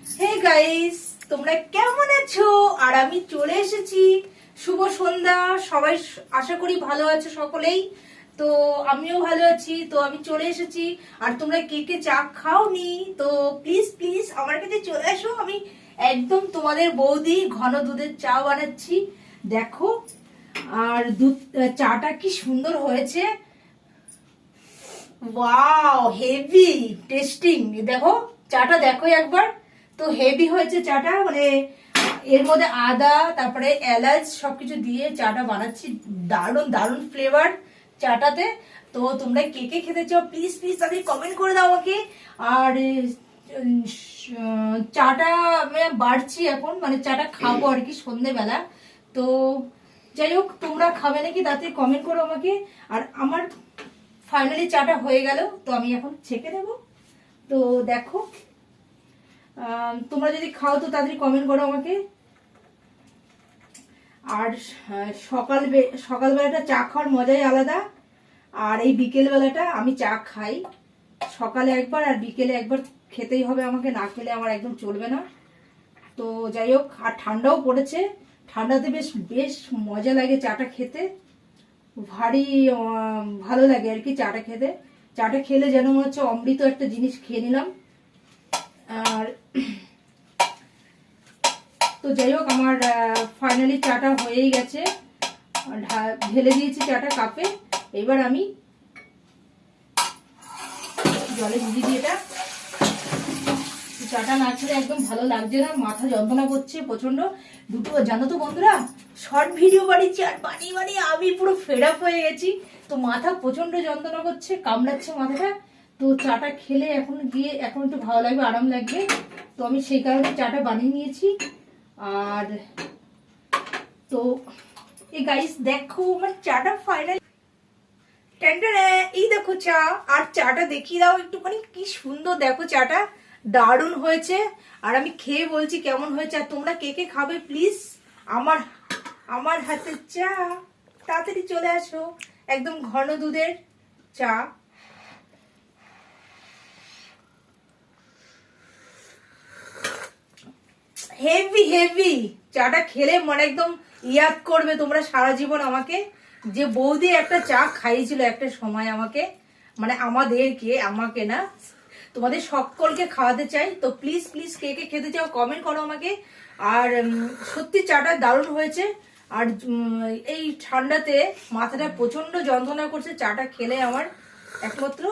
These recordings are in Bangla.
হে গাইস, তোমরা কেমন আছো? আর আমি চলে এসেছি। শুভ সন্ধ্যা সবাই, আশা করি ভালো আছো সকলেই। তো আমিও ভালো আছি। তো আমি চলে এসেছি। আর তোমরা কে কে চা খাওনি তো প্লিজ প্লিজ আমার কাছে চলে আসো। আমি একদম তোমাদের বৌদি ঘন দুধের চা বানাচ্ছি, দেখো। আর দুধ চাটা কি সুন্দর হয়েছে, ওয়াও, হেভি টেস্টিং। দেখো চাটা, দেখো একবার। তো হেভি হয়েছে চাটা, মানে এর মধ্যে আদা, তারপরে এলাচ সবকিছু দিয়ে চাটা বানাচ্ছি। দারুণ দারুণ ফ্লেভার চাটাতে। তো তোমরা কে কে খেতে চাও প্লিজ প্লিজ তাদের কমেন্ট করে দাও আমাকে। আর চাটা আমি বাড়ছি এখন, মানে চাটা খাবো আর কি সন্ধ্যেবেলা। তো যাই হোক, তোমরা খাবে নাকি তাতে কমেন্ট করো আমাকে। আর আমার ফাইনালি চাটা হয়ে গেল, তো আমি এখন ছেঁকে দেব। তো দেখো, তোমরা যদি খাও তো তাড়াতাড়ি কমেন্ট করো আমাকে। আর সকালবেলাটা চা খাওয়ার মজাই আলাদা। আর এই বিকেল বেলাটা আমি চা খাই, সকালে একবার আর বিকেলে একবার খেতেই হবে আমাকে, না খেলে আমার একদম চলবে না। তো যাই হোক, আর ঠান্ডাও পড়েছে, ঠান্ডাতে বেশ বেশ মজা লাগে চাটা খেতে, ভারী ভালো লাগে আর কি চাটা খেতে। চাটা খেলে যেন মনে হচ্ছে অমৃত একটা জিনিস খেয়ে নিলাম। আর তো যাই হোক, আমার ফাইনালি চাটা হয়েই গেছে। ঢেলে দিয়েছি চাটা কাপে। এবার আমি জলে ভিজিয়ে দিই এটা। চাটা না খেলে একদম ভালো লাগছে না, মাথা যন্ত্রণা করছে প্রচন্ড। দুটো জানো তো বন্ধুরা, শর্ট ভিডিও বানিয়েছি আর বানিয়ে বানিয়ে আমি পুরো ফেড আপ হয়ে গেছি। তো মাথা প্রচন্ড যন্ত্রণা করছে, কামড়াচ্ছে মাথাটা। তো চাটা খেলে এখন গিয়ে এখন একটু ভালো লাগবে, আরাম লাগবে। তো আমি সেই কারণে চাটা বানিয়ে নিয়েছি। আর তো এই গাইস দেখো, আমার চাটা ফাইনাল টেন্ডারে, এই দেখো চা। আর চাটা দেখিয়ে দাও একটুখানি, কি সুন্দর দেখো চাটা, দারুণ হয়েছে। আর আমি খেয়ে বলছি কেমন হয়েছে। আর তোমরা কে কে খাবে প্লিজ আমার আমার হাতের চা, তাড়াতাড়ি চলে আসো। একদম ঘন দুধের চা। হেভি হেভি চাটা খেলে মনে একদম ইয়াদ করবে তোমরা সারা জীবন আমাকে, যে বৌদি একটা চা খাইয়েছিল একটা সময় আমাকে, মানে আমাদেরকে, আমাকে না, তোমাদের সকলকে খাওয়াতে চাই। তো প্লিজ প্লিজ কে কে খেতে চাও কমেন্ট করো আমাকে। আর সত্যি চাটা দারুণ হয়েছে। আর এই ঠান্ডাতে মাথাটা প্রচন্ড যন্ত্রণা করছে, চাটা খেলে আমার একমাত্র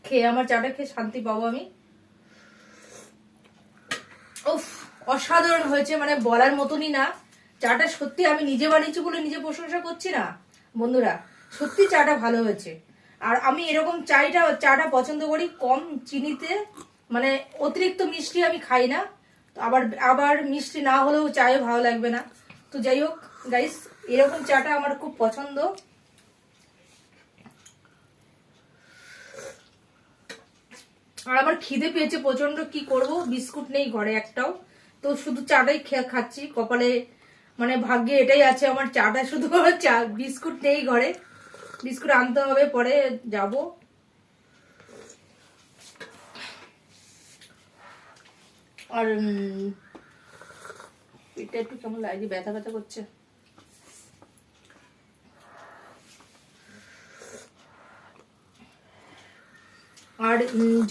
খেয়ে, আমার চাটা খেয়ে শান্তি পাবো আমি। উফ, অসাধারণ হয়েছে, মানে বলার মতনই না। চাটা সত্যি আমি নিজে বানিয়েছি বলে নিজে প্রশংসা করছি না বন্ধুরা, সত্যি চাটা ভালো হয়েছে। আর আমি এরকম চাটা পছন্দ করি কম চিনিতে, মানে অতিরিক্ত মিষ্টি আমি খাই না। তো আবার আবার মিষ্টি না হলেও চায়ে ভালো লাগবে না। তো যাই হোক গাইস, এরকম চাটা আমার খুব পছন্দ। আর আমার খিদে পেয়েছে প্রচন্ড, কি করব, বিস্কুট নেই ঘরে একটাও। তো শুধু চাটাই খাচ্ছি কপালে, মানে ভাগ্যে এটাই আছে আমার, চাটা শুধু চা, বিস্কুট নেই ঘরে। বিস্কুট আনতে হবে, পরে যাব। আর এটা একটু কেমন লাগছে, ব্যথা ব্যথা করছে। আর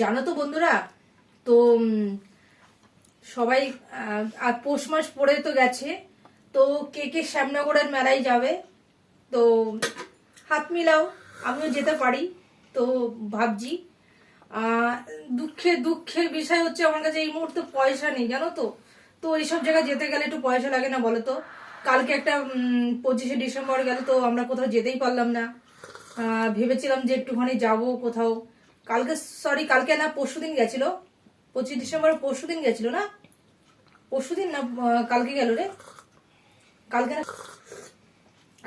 জানো তো বন্ধুরা, তো সবাই আর পৌষ মাস পড়ে তো গেছে। তো কে কে শ্যামনগরের মেলায় যাবে তো হাত মিলাও, আমিও যেতে পারি। তো ভাবছি, দুঃখের বিষয় হচ্ছে আমার কাছে এই মুহূর্তে পয়সা নেই, জানো তো। তো এইসব জায়গায় যেতে গেলে একটু পয়সা লাগে না বলো তো। কালকে একটা 25শে ডিসেম্বর গেল, তো আমরা কোথাও যেতেই পারলাম না। ভেবেছিলাম যে একটুখানি যাব কোথাও। কালকে না পরশুদিন গেছিল, 25 ডিসেম্বর পরশুদিন গেছিল না, পরশুদিন না কালকে গেল রে, কালকে না।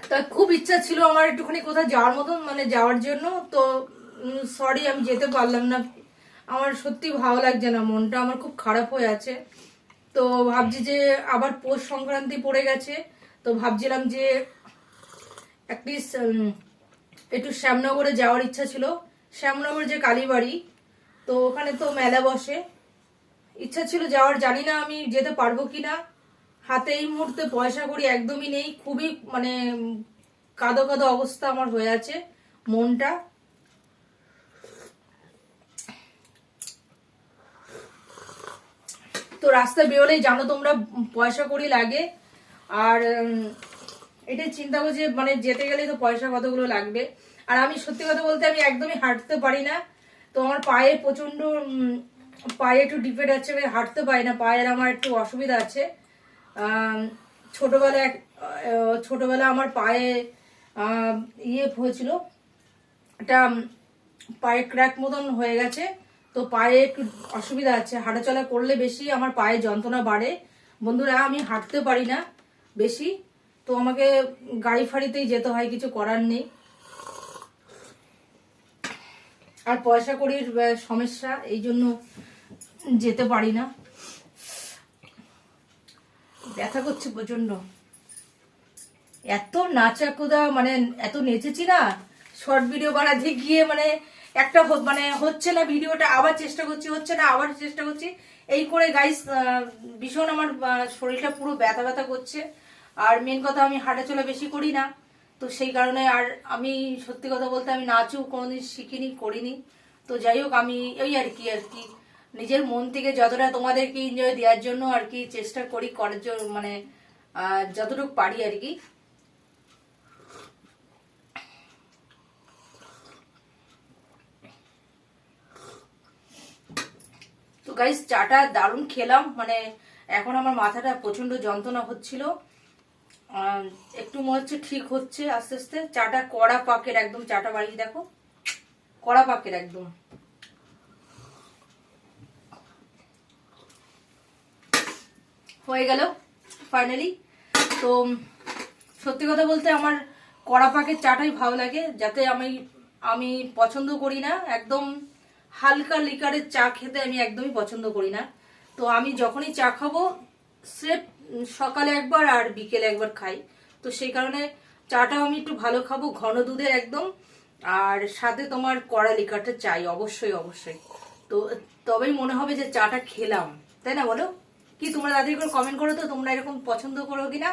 তা খুব ইচ্ছা ছিল আমার একটুখানি কোথাও যাওয়ার মতন, মানে যাওয়ার জন্য। তো সরি, আমি যেতে পারলাম না। আমার সত্যি ভালো লাগছে না, মনটা আমার খুব খারাপ হয়ে আছে। তো ভাবছি যে আবার পৌষ সংক্রান্তি পড়ে গেছে, তো ভাবছিলাম যে অ্যাটলিস্ট একটু শ্যামনগরে যাওয়ার ইচ্ছা ছিল। শ্যামনগর যে কালীবাড়ি, তো ওখানে তো মেলা বসে, ইচ্ছা ছিল যাওয়ার, জানি না আমি যেতে পারবো কিনা। হাতে এই মুহূর্তে পয়সা কড়ি একদমই নেই, খুবই মানে কাঁদো কাঁদো অবস্থা আমার হয়ে আছে মনটা। তো রাস্তায় বেরোলেই জানো তোমরা পয়সা কড়ি লাগে, আর এটাই চিন্তা করছি মানে যেতে গেলেই তো পয়সা কতগুলো লাগবে। আর আমি সত্যি কথা বলতে আমি একদমই হাঁটতে পারি না, তো আমার পায়ে প্রচন্ড পায়ে একটু ডিফেক্ট আছে, আমি হাঁটতে পারি না, পায়ের আমার একটু অসুবিধা আছে। ছোটবেলা আমার পায়ে ইয়ে হয়েছিল, একটা পায়ে ক্র্যাক মতন হয়ে গেছে, তো পায়ে একটু অসুবিধা আছে, হাঁটাচলা করলে বেশি আমার পায়ে যন্ত্রণা বাড়ে। বন্ধুরা আমি হাঁটতে পারি না বেশি, তো আমাকে গাড়ি ফাড়িতেই যেতে হয়, কিছু করার নেই। আর পয়সা কড়ির সমস্যা, এই জন্য যেতে পারি না। ব্যথা করছে প্রচন্ড, এত নাচা কুদা মানে এত নেচেছি না, শর্ট ভিডিও বানাতে গিয়ে মানে একটা মানে হচ্ছে না ভিডিওটা, আবার চেষ্টা করছি, হচ্ছে না আবার চেষ্টা করছি, এই করে গাইস ভীষণ আমার শরীরটা পুরো ব্যথা ব্যথা করছে। আর মেন কথা আমি হাঁটাচলা বেশি করি না, তো সেই কারণে আর আমি সত্যি কথা বলতে আমি নাচও কোনোদিন শিখিনি, করিনি। তো যাই হোক আমি ওই আর কি নিজের মন থেকে যতটা তোমাদেরকে এনজয় দেওয়ার জন্য আর কি চেষ্টা করি করার জন্য, মানে যতটুকু পারি আর কি। তো গাইস চাটা দারুণ খেলাম, মানে এখন আমার মাথাটা প্রচন্ড যন্ত্রণা হচ্ছিল, একটু মনে হচ্ছে ঠিক হচ্ছে আস্তে আস্তে। চাটা কড়া পাকের একদম, চাটা বাড়িয়ে দেখো কড়া পাকের একদম। হয়ে গেল ফাইনালি। তো সত্যি কথা বলতে আমার কড়া পাকের চাটাই ভালো লাগে, যাতে আমি পছন্দ করি না একদম হালকা লিকারের চা খেতে, আমি একদমই পছন্দ করি না। তো আমি যখনই চা খাবো স্রেফ সকালে একবার আর বিকেলে একবার খাই, তো সেই কারণে চাটাও আমি একটু ভালো খাবো, ঘন দুধের একদম, আর সাথে তোমার কড়া লিকারটা চাই অবশ্যই অবশ্যই। তো তবেই মনে হবে যে চাটা খেলাম, তাই না বলো? কি তোমরা দাদি করে কমেন্ট করো তো, তোমরা এরকম পছন্দ করো কিনা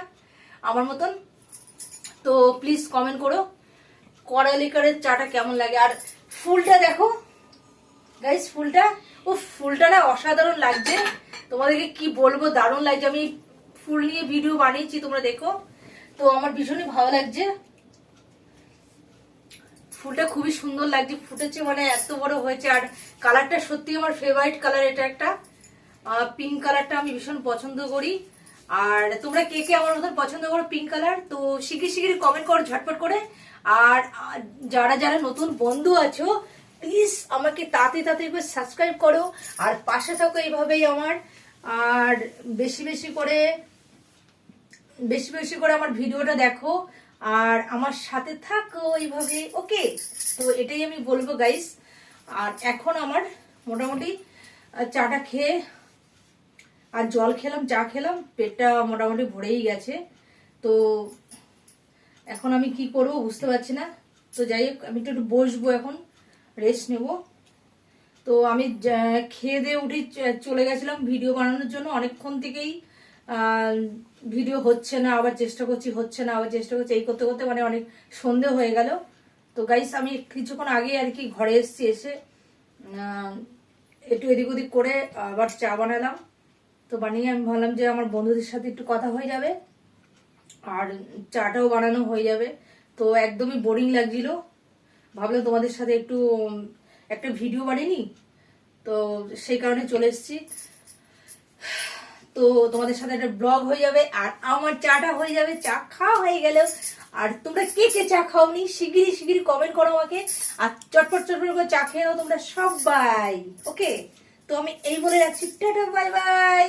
আমার মতন, তো প্লিজ কমেন্ট করো কড়া লিকারের চাটা কেমন লাগে। আর ফুলটা দেখো গাইস, ফুলটা না অসাধারণ লাগছে, তোমাদেরকে কি বলবো, দারুণ লাগছে। আমি ফুল নিয়ে ভিডিও বানিয়েছি, তোমরা দেখো, তো আমার ভীষণই ভালো লাগছে, ফুলটা খুবই সুন্দর লাগছে, ফুটেছে মানে এত বড় হয়েছে। আর কালারটা সত্যি আমার ফেভারিট কালার, এটা একটা পিঙ্ক কালারটা আমি ভীষণ পছন্দ করি। আর তোমরা কে কে আমার মতন পছন্দ করো পিঙ্ক কালার, তো শিগগির কমেন্ট করো ঝটপট করে। আর যারা যারা নতুন বন্ধু আছো প্লিজ আমাকে তাড়াতাড়ি করে সাবস্ক্রাইব করো, আর পাশে থাকো এইভাবেই আমার, আর বেশি বেশি করে আমার ভিডিওটা দেখো, আর আমার সাথে থাকো এইভাবে, ওকে? তো এটাই আমি বলবো গাইস। আর এখন আমার মোটামুটি চাটা খেয়ে আর জল খেলাম, চা খেলাম, পেটটা মোটামুটি ভরেই গেছে। তো এখন আমি কি করব বুঝতে পারছি না, তো যাই হোক আমি একটু বসবো, এখন রেস্ট নেব। তো আমি খেয়ে দিয়ে উঠে চলে গেছিলাম ভিডিও বানানোর জন্য, অনেকক্ষণ থেকেই ভিডিও হচ্ছে না, আবার চেষ্টা করছি, হচ্ছে না আবার চেষ্টা করছি, এই করতে করতে মানে অনেক সন্ধে হয়ে গেল। তো গাইস আমি কিছুক্ষণ আগে আর কি ঘরে এসেছি, এসে একটু এদিক ওদিক করে আবার চা বানালাম। তো বানিয়ে আমি ভাবলাম যে আমার বন্ধুদের সাথে একটু কথা হয়ে যাবে, আর চাটাও বানানো হয়ে যাবে। তো একদমই বোরিং লাগছিল, ভাবলাম তোমাদের সাথে একটা ভিডিও বানিয়ে, তো সেই কারণে চলে এসেছি। তো তোমাদের সাথে একটা ব্লগ হয়ে যাবে, আর আমার চাটা হয়ে যাবে, চা খাওয়া হয়ে গেল। আর তোমরা কে কে চা খাওনি শিগগিরই কমেন্ট করো আমাকে, আর চটপট করে চা খেয়ে নাও তোমরা সবাই, ওকে? তো আমি এই বলে রাখছি, টাটা বাই বাই।